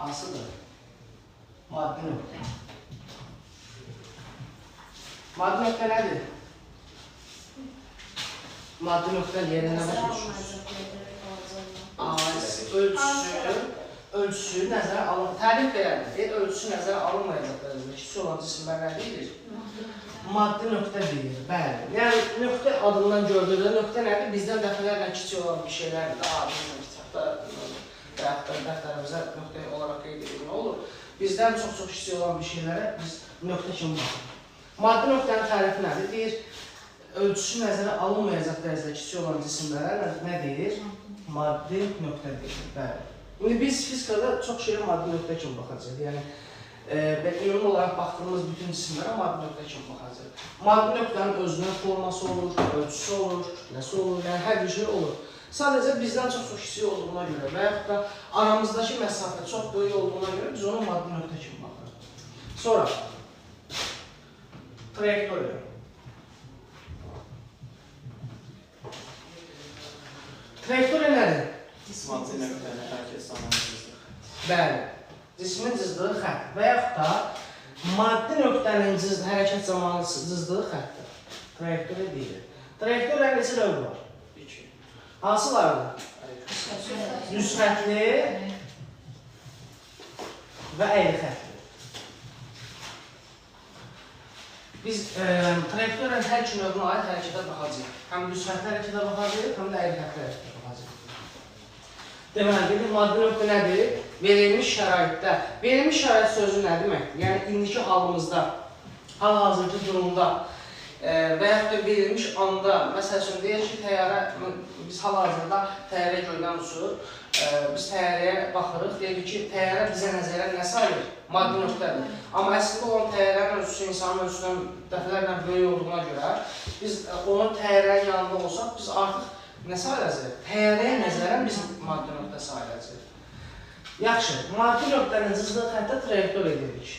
hansıdır? Maddi nöqtə. Maddi nöqtə nədir? Maddi nöqtə yerinə başa düşürüz. Ölçüsü nəzərə alınmayacaq. Tərif belədir. Ölçüsü nəzərə alınmayacaq dərəcədə kiçik olan cisimlər nə deyilir? Maddi nöqtə deyilir. Bəli. Yəni nöqtə adından gördüyünüz nöqtə nədir? Bizdən dəfələrlə kiçik olan bir şeylər də adımızın kitabda və yaxud da dəftərimizə nöqtə olaraq qeyd edilmək olur. Bizdən çox kiçik olan bir şeylərə biz nöqtə kimi baxırıq. Maddi nöqtənin tərifi nədir? Deyir, ölçüsü nəzərə alınmayacaq dərəcədə kiçik olan cisimlərə nə deyir? Maddi nöqtə deyir. Bəli. İndi biz fizikada çox şeyə maddi nöqtə kimi baxacaq. Yəni, ümumi olaraq baxdığımız bütün cisimlərə maddi nöqtə kimi baxacaq. Maddi nöqtənin özünün forması olur, ölçüsü olur, kütləsi olur, yəni hər bir şey olur. Sadəcə bizdən çox kiçik olduğuna görə və yaxud da aramızdakı məsafə çox böyük olduğuna görə biz onu maddi nöqtə kimi baxırıq. Sonra, trayektoriya. Trayektoriya nədir? Maddi nöqtənin hərəkət zamanı cızdığı xətt. Bəli, cismin cızdığı xətt və yaxud da maddi nöqtənin hərəkət zamanı cızdığı xəttdir. Trayektoriya deyilir. Trayektoriyanın neçə növü var? 2. Hansılardır? Düz xəttli və əyri xəttli. Biz trayektoriyanın hər iki növünə aid hərəkətə baxacağıq. Həm düz xəttli hərəkətə baxacağıq, həm də əyri xəttli hərəkətə baxacağıq. Deməli, maddi nöqtə nədir? Verilmiş şəraitdə. Verilmiş şərait sözü nə deməkdir? Yəni, indiki halımızda, hal-hazırki durumda və yaxud da verilmiş anda, məsəl üçün, deyək ki, təyyarə, biz hal-hazırda təyyarə göydən uçur, biz təyyarəyə baxırıq, deyirik ki, təyyarə bizə nəzərə nə sayılır? Maddi nöqtədir. Amma əslində olan təyyarənin ölçüsü insanın ölçüsündən dəfələrlə böyük olduğuna görə, biz onun təyyarənin yanında olsaq, biz artıq nə sayılacaq? Təyyarəyə nəzərən biz maddi nöqtə sayılacaq. Yaxşı, maddi nöqtənin cızdığı xəttə trayektoriya dedik.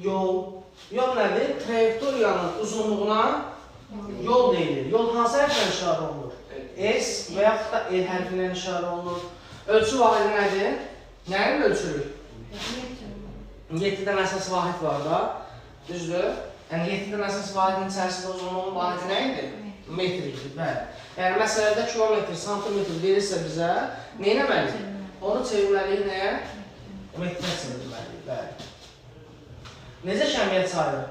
Yol. Yol nədir? Trayektoriyanın uzunluğuna yol deyilir. Yol hansı hərflə işarə olunur? S və yaxud da E hərfindən işarə olunur. Ölçü vahidi nədir? Nəyin ölçülür? 7 dənə əsas vahid var da, düzdür? Yəni 7 dənə əsas vahidin içərisində uzunluğun vahidi nə idi? Metr idi, bəli. Yəni məsələdə kilometr, santimetr verirsə bizə, nə etməliyik? Onu çevirməliyik nəyə? Metrə çevirməliyik, bəli. Necə kəmiyyət sayılır?